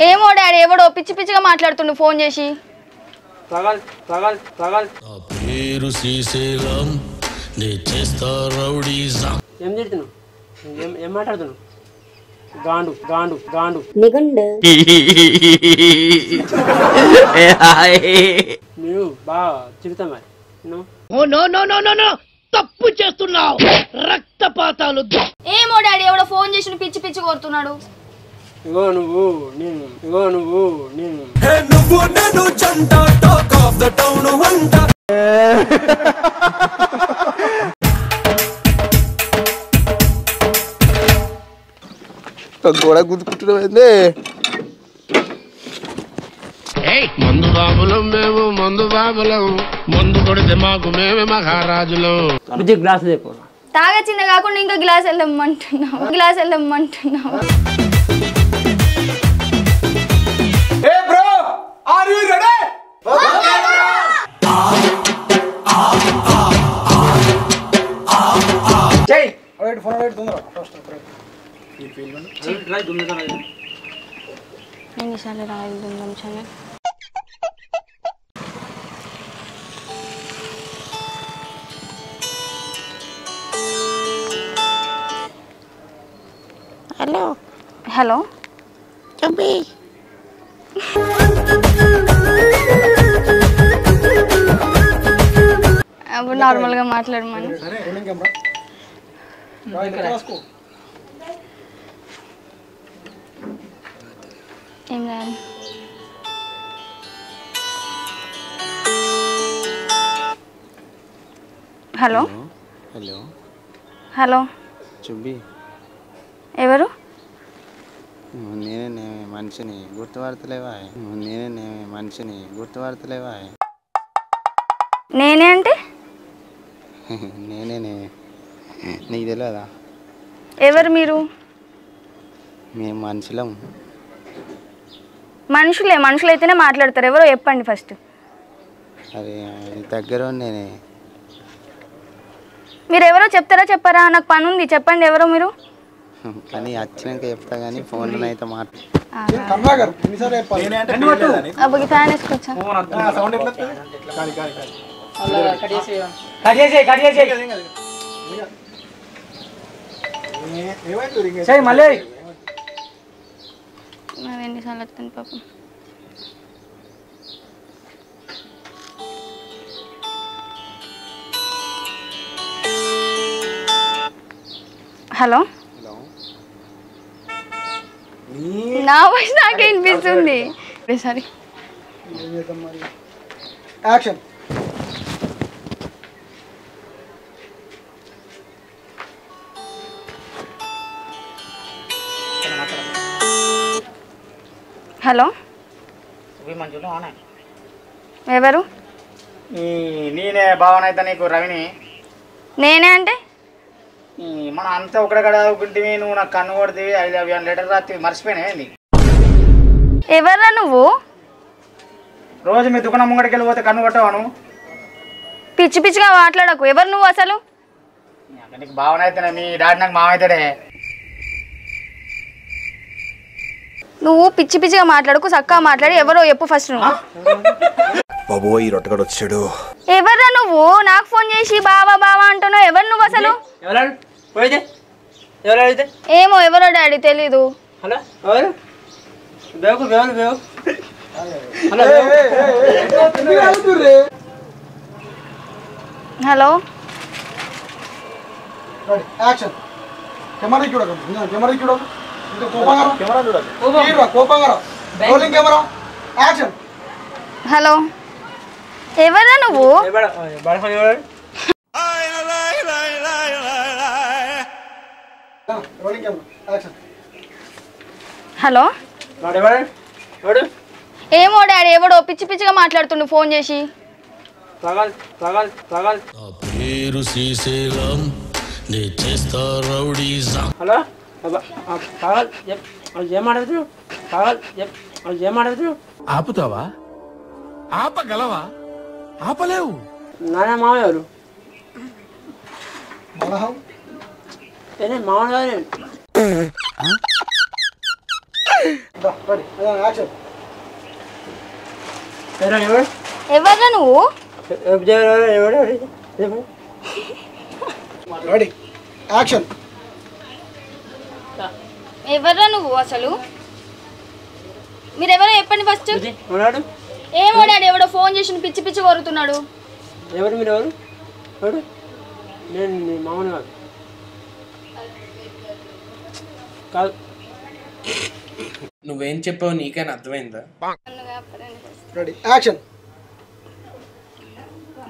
ఏమో డాడీ ఎవడో పిచ్చి పిచ్చిగా మాట్లాడుతుండు ఫోన్ చేసి. పేరు శ్రీశైలం నే చేస్తా రౌడీజం. ఏం చేస్తున్నావు? ఏం మాట్లాడుతున్నావు? గాండు గాండు గాండు నిగుండు నువ్వు బాగా చిరుతా మరి. తప్పు చేస్తున్నావు, రక్తపాతాలు. ఏమో డాడీ ఎవడో ఫోన్ చేసి పిచ్చి పిచ్చి కొడుతున్నాడు. ఇగో నువ్వు నేను గోడ గుద్దుకుంటున్నామైంది. మందు బాబులం మేము, మందు బాబులం, మందు కొడితే మాకు మేమే మహారాజులం. బుజ్జి గ్లాస్ లేపు. తాగచ్చిందే కాకుండా ఇంకా గ్లాస్ వెళ్ళమంటున్నావు. ఎన్నిసార్లు రావాలి దుంగంచానే. హలో హలో చెప్పి అప్పుడు నార్మల్గా మాట్లాడమని. ఏం రాదు. హలో హలో హలో చుబ్బి, ఎవరు? నేనే మనిషిని గుర్తుపడతలేవా? నేనే అంటే నేనే నీకు తెలియదా? ఎవరు మీరు? మేము మనుషులం. మనుషులైతేనే మాట్లాడతారు. ఎవరో చెప్పండి ఫస్ట్. అదే దగ్గర నేనే. మీరు ఎవరో చెప్తారా చెప్పారా? నాకు పని ఉంది, చెప్పండి ఎవరో మీరు. కానీ వచ్చినాక చెప్తా కానీ ఫోన్లో అయితే అబ్బకి ఫ్యాన్ వేసుకొచ్చా. మరి ఎన్నిసార్లు వస్తుంది పాపం. హలో నా వాయిస్ నాకే వినిపిస్తుంది. సరే హలో ఎవరు? నేనే భావన అయితే నీకు రవిని. నేనే అంటే మనం అంతా ఒకటే చదువుకుంటే నువ్వు నాకు కన్ను కొడితే 5 లెటర్ రాత్రి మర్చిపోయినా. ఎవర్రా నువ్వు? రోజు మీ దుకాణం ముంగడికి వెళ్ళిపోతే కన్ను కొట్టవాను. పిచ్చి పిచ్చిగా మాట్లాడకు. ఎవరు నువ్వు అసలు? నీకు భావన అయితేనే, మీ డాడీ నాకు మామ అవుతాడే. నువ్వు పిచ్చి పిచ్చిగా మాట్లాడకు, చక్కగా మాట్లాడి ఎవరో చెప్పు ఫస్ట్. నువ్వు బాబోయ్ రొట్టగడు వచ్చాడు. ఎవర్రా నువ్వు? నాకు ఫోన్ చేసి బావా బావా అంటున్నావు. ఎవరు నువ్వు అసలు? ఏమో ఎవరో డాడీ తెలీదు. హలో ఎవరు? బేకు బేకు బేకు. హలో హలో ఎవరా నువ్వు? హలో ఏమో డాడీ ఎవడో పిచ్చి పిచ్చిగా మాట్లాడుతుండు ఫోన్ చేసి. పేరు శ్రీశైలం నే చేస్తా రౌడీజం. హలో ఏం మాట్లాడుతున్నావు? ఆపుతావా? ఆపగలవా? ఆపలేవు. నాన్న మామ ఎవరు? మామ ఎవర్రా నువ్వు? ఎవర్రా నువ్వు అసలు? మీరెవరో చెప్పండి ఫస్ట్. ఏమో డాడీ, ఎవడో ఫోన్ చేసి పిచ్చి పిచ్చి కొరుతున్నాడు. ఎవరు మీరు? ఎవరు? ఎవరు? నేను మీ మామూలు కాదు. కాదు. నువ్వేం చెప్పావు నీకైనా అర్థమైందా?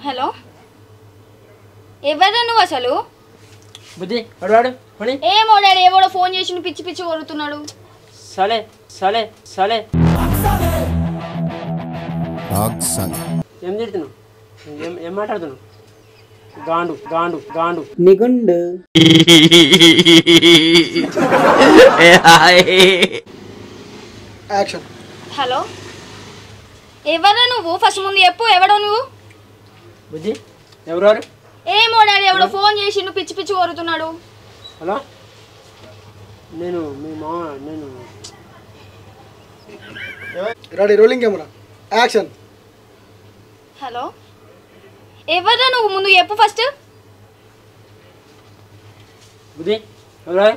హలో, ఎవర్రా నువ్వు అసలు? బుద్ధి వాడు ఏమో డాడీ, ఎవడో ఫోన్ చేసి పిచ్చి పిచ్చి కొరుతున్నాడు. సలే సలే సలే ఏం తిడుతున్నావు? ఏం మాట్లాడుతున్నావు? గాండు గాండు గాండు నిగుండు. హలో, ఎవర్రా నువ్వు? ఫస్ట్ ముందు చెప్పు, ఎవడో నువ్వు? బుద్ధి ఎవరు? ఏమో డాడీ, ఎవడో ఫోన్ చేసి పిచ్చి పిచ్చి కొరుతున్నాడు. హలో, నేను మీ మామ. నేను ready, rolling camera, action. Hello, ఎవర్రా నువ్వు? ముందు చెప్పు ఫస్ట్. బుద్ధి ఎవరు?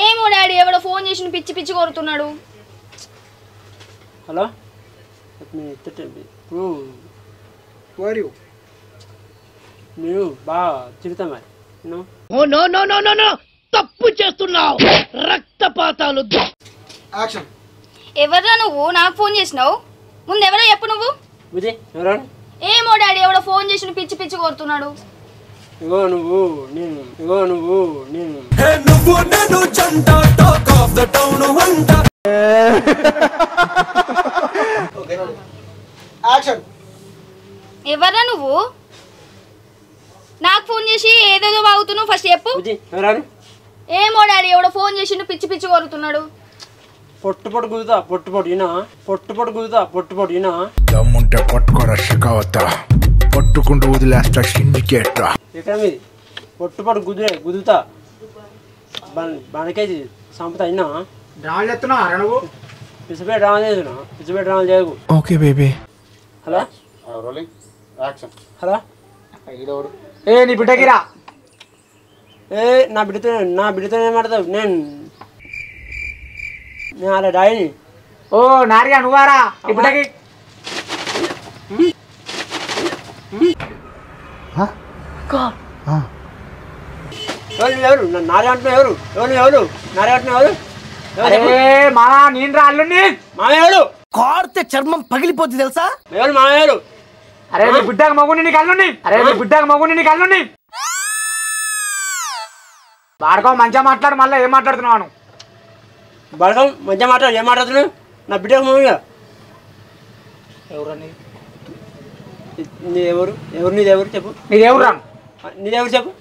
ఏమో డాడీ, ఎవడో ఫోన్ చేసి పిచ్చి పిచ్చి కొరుతున్నాడు. హలో, మీరు బాగా తిరుగుతాం మరి. Oh no no no no no, తప్పు చేస్తున్నావు. రక్తపాతాలు. యాక్షన్. ఎవర్రా నువ్వు? నాకు ఫోన్ చేసినావు? ముందు ఎవరో చెప్పు నువ్వు. బుద్ధి ఎవరు? ఏమో డాడీ, ఎవడో ఫోన్ చేసి పిచ్చి పిచ్చి కొరుతున్నాడు. ఇగో నువ్వు నేను, ఇగో నువ్వు నేను. యాక్షన్. ఎవర్రా నువ్వు? నాకు ఫోన్ చేసి ఏదేదో వాగుతున్నావు, ఫస్ట్ చెప్పు. బుద్ధి ఎవరు? ఏమో డాడీ, ఎవడో ఫోన్ చేసి పిచ్చి పిచ్చి కొరుతున్నాడు. పొట్టు పొట్టు కుదుతా, పొట్టు పొట్టు ఈనా, పొట్టు పొట్టు కుదుతా, పొట్టు పొట్టు ఈనా. దమ్ముంటే పట్టుకోరా షికావత, పట్టుకుంటూ వదిలేస్తా సిండికేట్. ఎక్కడ మీది? పొట్టు పొట్టు గుదుతా, బనకేసి సంపత అయినా. డ్రామాలు చేస్తున్నావు అరే నువ్వు? పిచ్చిపేట డ్రామా చేస్తున్నా, పిచ్చిపేట డ్రామా చేయకు. Okay baby. Hello, rolling action. Hello. ఏ నీ బిడ్డకిరా? ఏ నా బిడ్డతో ఏం మాడతావు? నేను అలా డాడీని. ఓ నారిగా నువ్వారా నీ బిడ్డకి? ఎవరు నారే అంటున్నావు? ఎవరు ఎవరు ఎవరు నారే అంటున్నావు? ఎవరు? మామా నేను రా అల్లుని. మామయ్యడు కార్తే చర్మం పగిలిపోతుంది తెలుసా? ఎవరు మామయ్యడు? అరే నీ బిడ్డకు మగుని నీకు అల్లుని. అరే నీ బిడ్డకు మగుని నీకు అల్లుని. బాడకో మంచిగా మాట్లాడు, మళ్ళీ ఏం మాట్లాడుతున్నావు? బడకం మంచిగా మాట్లాడు. ఏం మాట్లాడుతున్నావు? నా బిడ్డకు మామయ్య ఎవరని? ఎవరు ఎవరు? నీది ఎవరు చెప్పు. నీది ఎవరు రాను? నీది ఎవరు చెప్పు.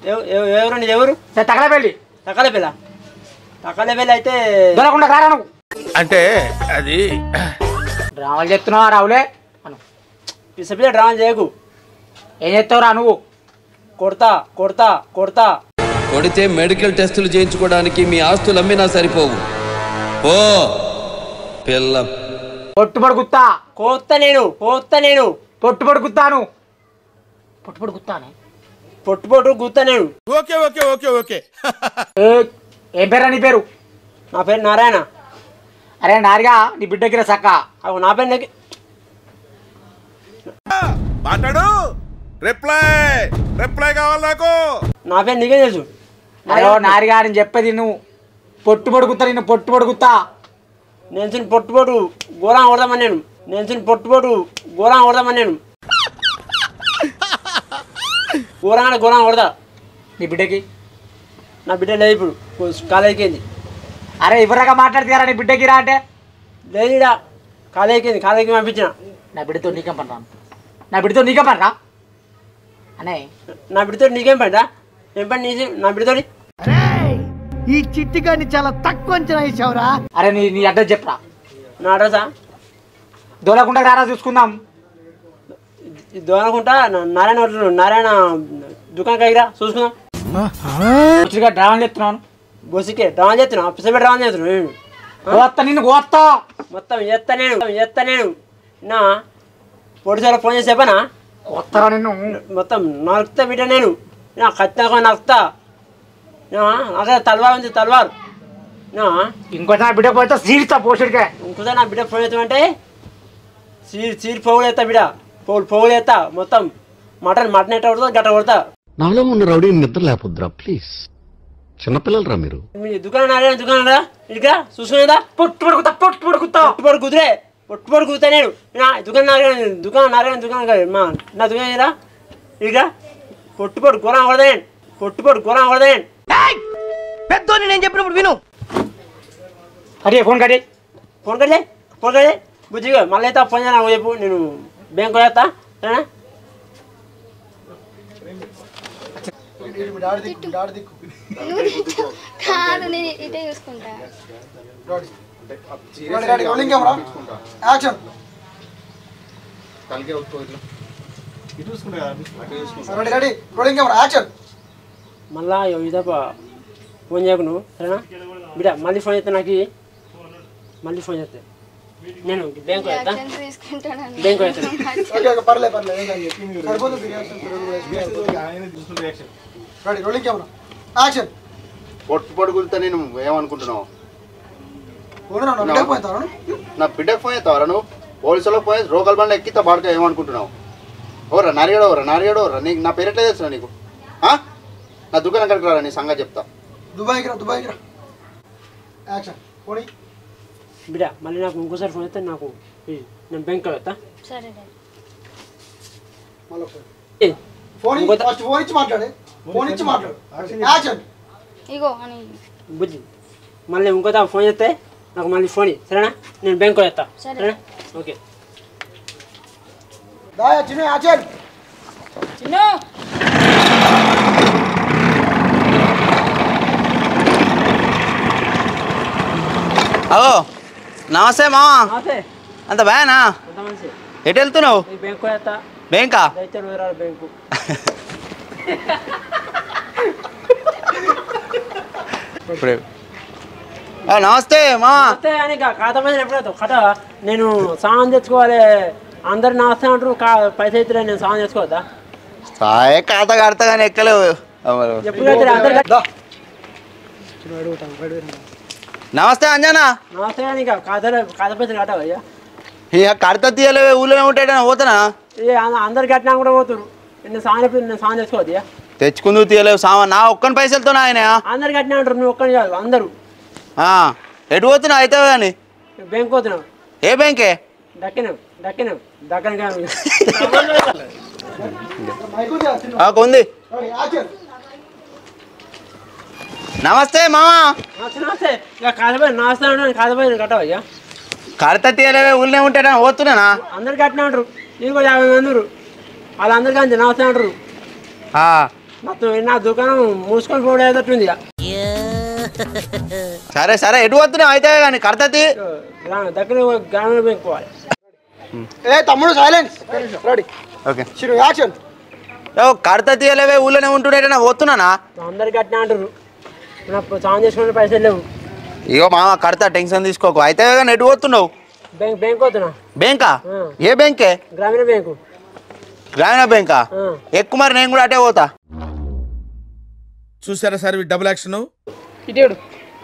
ఎవరు నీది ఎవరు? తగలబెల్లి. తక్కలపల్లి. తక్కలపల్లి అయితే దొరకకుండా కారా నువ్వు. అంటే అది డ్రామాలు చెప్తున్నావా రావులే? అను పిసపిల్ల డ్రామా చేయకు. ఏం చేస్తావురా నువ్వు? కొడతా కొడతా కొడతా. కొడితే మెడికల్ టెస్టులు చేయించుకోవడానికి మీ ఆస్తులు అమ్మినా సరిపోవు. ఓ పిల్ల పొట్టుపడి గుత్తా. కోస్తా నేను పొట్టుపడి గుత్తాను. పొట్టుపడి గుత్తానే. పొట్టు గుత్తా నేను. Okay okay okay okay. ఏం పేరా నీ పేరు? నా పేరు నారాయణ. అరే నారిగా నీ బిడ్డకి సక్క. నా పేరు మాట్లాడు. రిప్లై కావాలి నాకు. నా పేరు నీకే తెలుసు. అరే నారిగా నేను చెప్పేది నువ్వు. పొట్టుపడి గుత్తా నిన్ను. పొట్టుపడి గుత్తా. నేను పొట్టు గోరా కొడదామని నేను. పొట్టు గోరా కొడదామని నేను. గోరా కొడదా. నీ బిడ్డకి? నా బిడ్డ లేదు ఇప్పుడు, కాలేజీకి వెళ్ళి. అరే ఇవ్వరాగా మాట్లాడుతారా నీ బిడ్డకి రా అంటే? లేదుడా, కాలేజీకి పంపించిన. నా బిడ్డతో నీకేం పని రా? నా బిడ్డతో నీకేం పని రా అనే? నా బిడ్డతో నీకేం పని రా? ఏం పని నీ నా బిడ్డతో? ఈ చిట్టిగాని చాలా తక్కువ అంచనా వేసావురా. అరే నీ అడ్రస్ చెప్పరా. నా అడ్రసా? దోలకుండా రారా చూసుకుందాం. దోనకుంటా నారాయణ దుకాణం కైరా చూసుకుందాం. డ్రామా చెప్తున్నాను. బొసికే డ్రామా చేస్తున్నా, పిసపెట్టి డ్రామా చేస్తున్నాను. నిన్ను కోస్తా మొత్తం చేస్తా నేను నా పొడిసారి ఫోన్ చేసి చెప్పనా కొత్తరా నిన్ను మొత్తం నరుకుతా బిడ్డ నేను నా ఖచ్చితంగా నరుకుతా అదే తల్వార్ ఉంది తల్వార్ ఇంకో నా బిడ్డ పోతే సీరిస్తా పోషడికే ఇంకోసారి నా బిడ్డ ఫోన్ చేస్తామంటే సీరి పోగులు వేస్తా బిడ్డ పోగులు వేస్తా మొత్తం మటన్ ఎట్ట కొడతా గట్ట కొడతా నాలో ఉన్న రౌడీ నిద్ర లేకపోద్దురా ప్లీజ్ చిన్నపిల్లలరా మీరు మీ దుకాణం రా ఇక చూసుకునేదా పొట్టు కుదుతా నేను నా దుకాణం మా నా దుకాణం రా ఇక పొట్టు కూర కొడదాయండి పెద్దోని నేను చెప్పినప్పుడు విను. అరే ఫోన్ కట్టే బుజ్జిగా మళ్ళీ అయితే ఫోన్ చేయనా చెప్పు నేను బ్యాంకు వేస్తా సరేనా కాదు నేను ఇటే చూసుకుంటా rolling camera action ready rolling camera action మళ్ళా ఇదప్ప ఫోన్ చేయకు నువ్వు సరేనా బిడ్డ మళ్ళీ ఫోన్ చేస్తా నాకు మళ్ళీ ఫోన్ చేస్తా నేను బ్యాంకు వేస్తా బ్యాంకు వేస్తాను పర్లేదు రెడీ రోలింగ్ కెమెరా యాక్షన్ పొట్టు గురితే నేను ఏమనుకుంటున్నావు నా బిడ్డకు ఫోన్ చేస్తావరా నువ్వు పోలీసులకు ఫోన్ రోకల్ బండి ఎక్కితే బాడుక ఏమనుకుంటున్నావు ఓరా నారిగాడోరా నీకు నా పేరు ఎట్లా తెలుసు నీకు నా దుకాణం ఎక్కడికి రారా నీ సంగతి చెప్తా దుబాయ్కి రా యాక్షన్ పోనీ బిడ్డ మళ్ళీ నాకు ఇంకోసారి ఫోన్ చేస్తే నాకు నేను బ్యాంక్ వెళ్తా సరే ఫోన్ ఇచ్చి మాట్లాడు యాక్షన్ ఇగో అని బుజ్జి మళ్ళీ ఇంకోసారి ఫోన్ చేస్తే నాకు మళ్ళీ ఫోన్ సరేనా నేను బ్యాంక్ వెళ్తా సరేనా ఓకే దాయా చిన్న యాక్షన్ అగో నమస్తే మామా నమస్తే అంత బాగానా అంత మంచి ఎటు వెళ్తున్నావు బ్యాంకు వెళ్తా బ్యాంకా దయచేసి వేరాలి బ్యాంకు నమస్తే మామా వస్తే అని ఖాతా పైన ఎప్పుడైతే ఖాతా నేను సామాన్ తెచ్చుకోవాలి అందరు నమస్తే అంటారు పైసలు అయితే నేను సామాన్ తెచ్చుకోవద్దా సాయ ఖాతా కడతా కానీ ఎక్కలేవు ఎప్పుడైతే అందరు నమస్తే అంజనా నమస్తే అని ఖాతా పైసలు కట్టావు అయ్యా ఇక కడత తీయలే ఊళ్ళో ఉంటాడు పోతున్నా అందరు కట్టినా కూడా పోతున్నారు నేను సామాన్ తెచ్చుకోవద్దు తెచ్చుకుందుకు తీయలేవు సామాన్ నా ఒక్కని పైసలతో ఆయన అందరు కట్టినా అంటారు నువ్వు ఒక్కని కాదు అందరూ ఎటు పోతున్నావు అయితే కానీ బ్యాంక్ పోతున్నావు ఏ బ్యాంకే దక్కన ఉంది నమస్తే మామా నమస్తే ఇక ఖాతా నమస్తే అంటే ఖాతా పైసలు కట్టావు అయ్యా కడత తీయలేవే ఊళ్ళో ఉంటాడా పోతున్నానా అందరు కట్టినా అంటారు నేను కూడా 50 మంది వాళ్ళందరికీ అంతే నమస్తే అంటారు మొత్తం నా దుకాణం మూసుకొని పోయేటట్టుంది ఇక సరే సరే ఎటు పోతున్నావు అయితే కానీ కడతీ దగ్గర గ్రామీణ బ్యాంక్ పోవాలి ఏ తమ్ముడు సైలెన్స్ రెడీ ఓకే యాక్షన్ కడత తీయలేవే ఊళ్ళోనే ఉంటున్నాడైనా పోతున్నానా అందరు కట్టినా అంటారు నాకు సాయం చేసుకునే పైసలు లేవు ఇగో మామ కడతా టెన్షన్ తీసుకోకు అయితే కానీ ఎటు పోతున్నావు బ్యాంక్ పోతున్నా బ్యాంకా ఏ బ్యాంకే గ్రామీణ బ్యాంకు గ్రామీణ బ్యాంకా ఎక్కువ మరి నేను కూడా అటే పోతా చూసారా సార్ డబుల్ యాక్షన్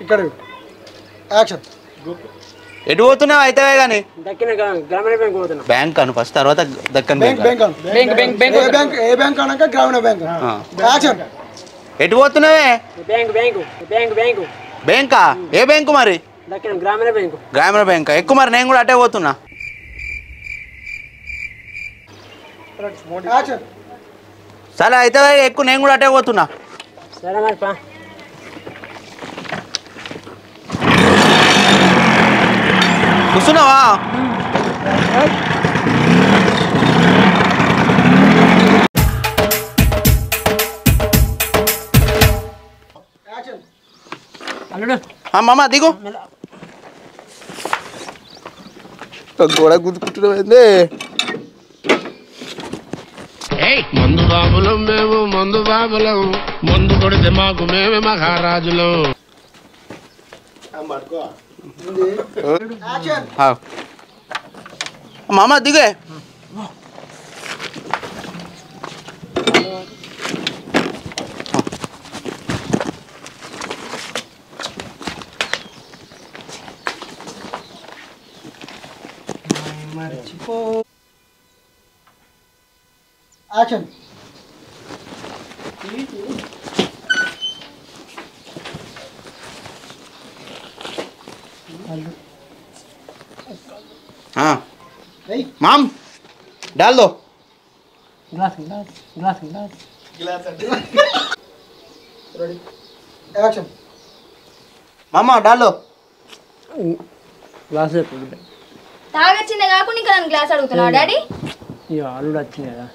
ఇక్కడ యాక్షన్ ఎటు పోతున్నావు అయితే కానీ దక్కిన గ్రామీణ బ్యాంక్ పోతున్నా బ్యాంక్ అను ఫస్ట్ తర్వాత దక్కన్ బ్యాంక్ ఏ బ్యాంక్ అనక గ్రామీణ బ్యాంక్ యాక్షన్ ఎటు పోతున్నావే బ్యాంకు బ్యాంకా ఏ బ్యాంకు మరి దక్కిన గ్రామీణ బ్యాంకు గ్రామీణ బ్యాంక్ ఎక్కువ మరి నేను కూడా అటే పోతున్నా యాక్షన్ సరే అయితే ఎక్కువ నేను కూడా అటే పోతున్నా సరే మరి పా కూర్చున్నావా మామ దిగు గోడ గుద్దుకుంటున్నావు మందు బాబులం మేము మందు బాబులం మందు కొడితే మాకు మేమే మహారాజులం మామ దిగే యాక్షన్ माम डाल दो glass glass glass glass ready action मामा डाल दो గ్లాస్ తాగొచ్చిందే కాకుండా ఇంకా నన్ను గ్లాస్ అడుగుతున్నావు డాడీ ఇక అల్లుడు వచ్చింది కదా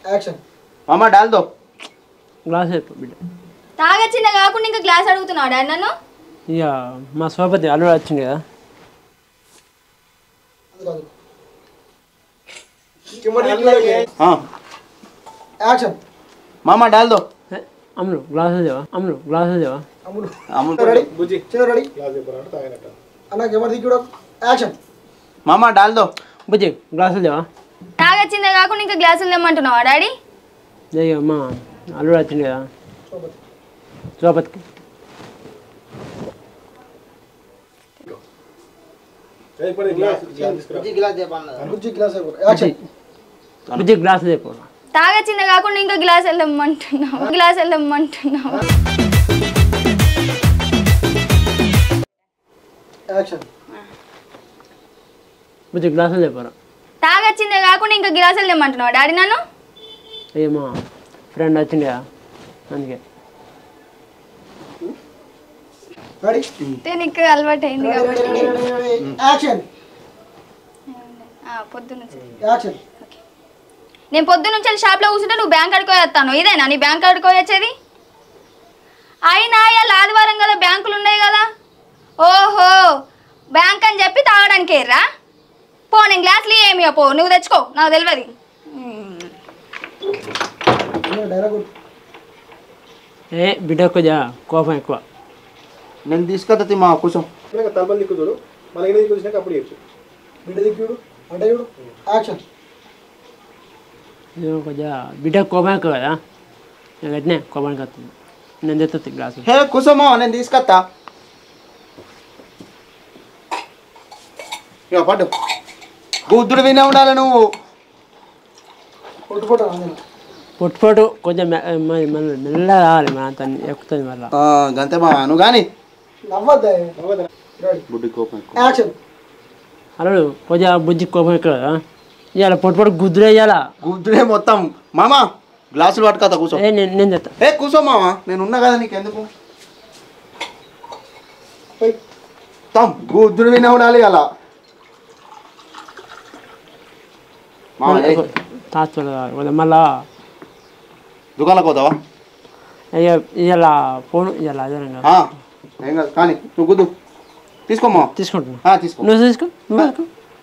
యాక్షన్ मामा डाल दो గ్లాస్ బిడ్డ తాగొచ్చిందే కాకుండా ఇంకా గ్లాస్ అడుగుతున్నావు డాడీ నన్ను ఇక మా సోపతి అల్లుడు వచ్చింది కదా हाँ యాక్షన్ मामा डाल दो అమ్ములు గ్లాస్ దేవా అమ్ములు గ్లాస్ దేవా अमूल రెడీ చిన్న రెడీ అన్నకి ఎవరు దిగుడు యాక్షన్ मामा डाल दो బుజ్జి గ్లాస్ దేవా తాగొచ్చిందే కాకుండా ఇంకా గ్లాసులు తెమ్మంటున్నావా డాడీ ఇక మా అల్లుడు వచ్చింది కదా సోపతికి బుజ్జి గ్లాస్ చెప్పు తాగొచ్చిందే కాకుండా ఇంకా గ్లాసులు తెమ్మంటున్నావు గ్లాసులు తెమ్మంటున్నావు యాక్షన్ బుజ్జి గ్లాసులు చెప్పారా తాగొచ్చిందే కాకుండా ఇంకా గ్లాసులు తెమ్మంటున్నావా డాడీ నన్ను ఏ మా ఫ్రెండ్ వచ్చింది కదా అందుకే నీకు అలవాటు అయింది కాబట్టి యాక్షన్ పొద్దున్న యాక్షన్ నేను పొద్దున్న నుంచి షాప్లో కూర్చుంటే నువ్వు బ్యాంక్ అడుకోవేస్తాను ఇదేనా నీ బ్యాంక్ అడుకోవచ్చేది అయినా ఇవాళ ఆదివారం కదా బ్యాంకులు ఉన్నాయి కదా ఓహో బ్యాంక్ అని చెప్పి తాగడానికి ఎర్రా పో నేను గ్లాసులు ఏమి పో నువ్వు తెచ్చుకో నాకు తెలియదు ఏ బిడ్డ కొంచెం కోపం ఎక్కువ నేను తీసుకొస్తా మా కూర్చో తలపల్లి దిక్కు చూడు మళ్ళీ దిక్కు చూసినాక అప్పుడు చెప్పు బిడ్డ దిక్కు చూడు అంటే చూడు యాక్షన్ కొంచెం బిడ్డ కోపం ఎక్కువ కదా నేను వెంటనే కోపానికి వస్తుంది నేను తెస్తుంది గ్లాసు హే కూర్చోమా నేను తీసుకొస్తా ఇక పట్టు బుద్ధుడు వినే ఉండాలి నువ్వు పొట్టు కొంచెం మెల్లగా రావాలి మన అంత ఎక్కుతుంది మళ్ళీ గంతే మా నువ్వు కానీ బుడ్డి కోపం యాక్షన్ అల్లుడు కొంచెం బుజ్జి కోపం ఎక్కువ కదా ఇవాళ పొట్టు గుద్దులే ఇవ్వాలా గుద్దుడే మొత్తం మామ గ్లాసులు పట్టుకొస్తా కూర్చో నేను చెప్తా ఏ కూర్చో మామ నేను ఉన్నా కదా నీకు ఎందుకు గుద్దుడు వినే ఉండాలి అలా తాచుకోవాలి మళ్ళా దుకాణంలోకి పోతావా ఇవాళ ఫోన్ ఇవాళ అదే ఏం కాదు కానీ నువ్వు గుద్దు తీసుకోమ్మా తీసుకుంటున్నా తీసుకో నువ్వు తీసుకో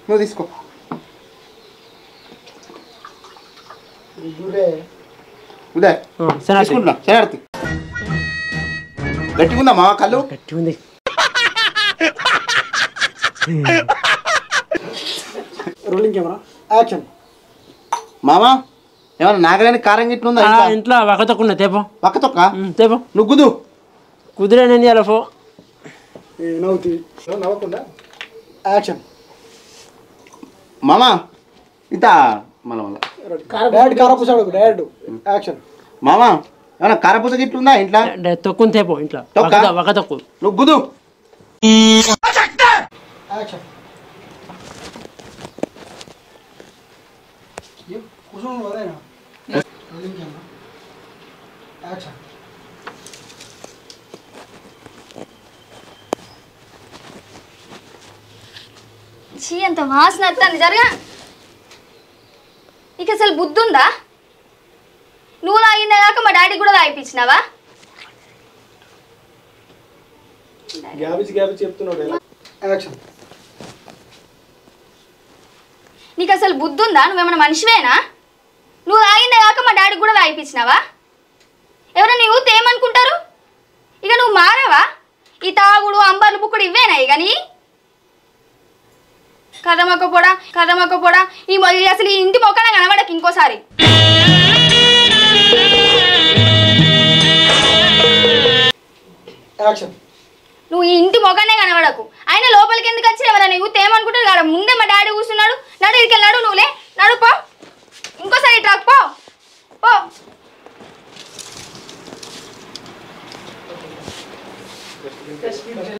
నువ్వు తీసుకో ఉదయ్ తీసుకుంటున్నా శరార్థి గట్టిగా ఉందా మా కళ్ళు గట్టిగా ఉంది రోలింగ్ కెమెరా యాక్షన్ మామా ఏమన్నా నాగలేని కారం గిట్లు ఉందా ఇంట్లో వక్కతొక్కున్నా తేపో వక్కతొక్క తేపో నువ్వు గుద్దు కుదిరే నేను ఇవాళ పో నవ్వుతుంది నవ్వకుండా యాక్షన్ మామా ఇంత మళ్ళా మళ్ళా డాడ్ కారపూసాడు డాడ్ యాక్షన్ మామా ఏమన్నా కారపూస గిట్లు ఉందా ఇంట్లో తొక్కుని తేపో ఇంట్లో వక్కతొక్కు నువ్వు గుద్దు యాక్షన్ కూర్చొని వరేనా రోలింగ్ కెమెరా యాక్షన్ చీ అంత వాసన వస్తుంది జరగా ఇక అసలు బుద్ధి ఉందా నువ్వు తాగిందే కాక మా డాడీ కూడా తాగిపించినావా గ్యాబిచి చెప్తున్నాడు యాక్షన్ నీకు అసలు బుద్ధి ఉందా నువ్వేమన్నా మనిషివేనా నువ్వు తాగిందే కాక మా డాడీ కూడా తాగిపించినావా ఎవరైనా నువ్వు ఏమనుకుంటారు ఇక నువ్వు మారవా? ఈ తాగుడు అంబర్లు బుక్కుడు ఇవేనా ఇక నీ? కర్రమక్క పొడా అసలు ఈ ఇంటి మొక్కన కనబడకు ఇంకోసారి. నువ్వు ఈ ఇంటి మొక్కనే కనబడకు. ఆయన లోపలికి ఎందుకు వచ్చి ఎవరైనా యూత్ ఏమనుకుంటారు కదా? ముందే మా డాడీ కూర్చున్నాడు. నడు ఇక్కడికి నడు, నువ్వులే నడు పో. ఇంకోసారి ఇట్లా పో.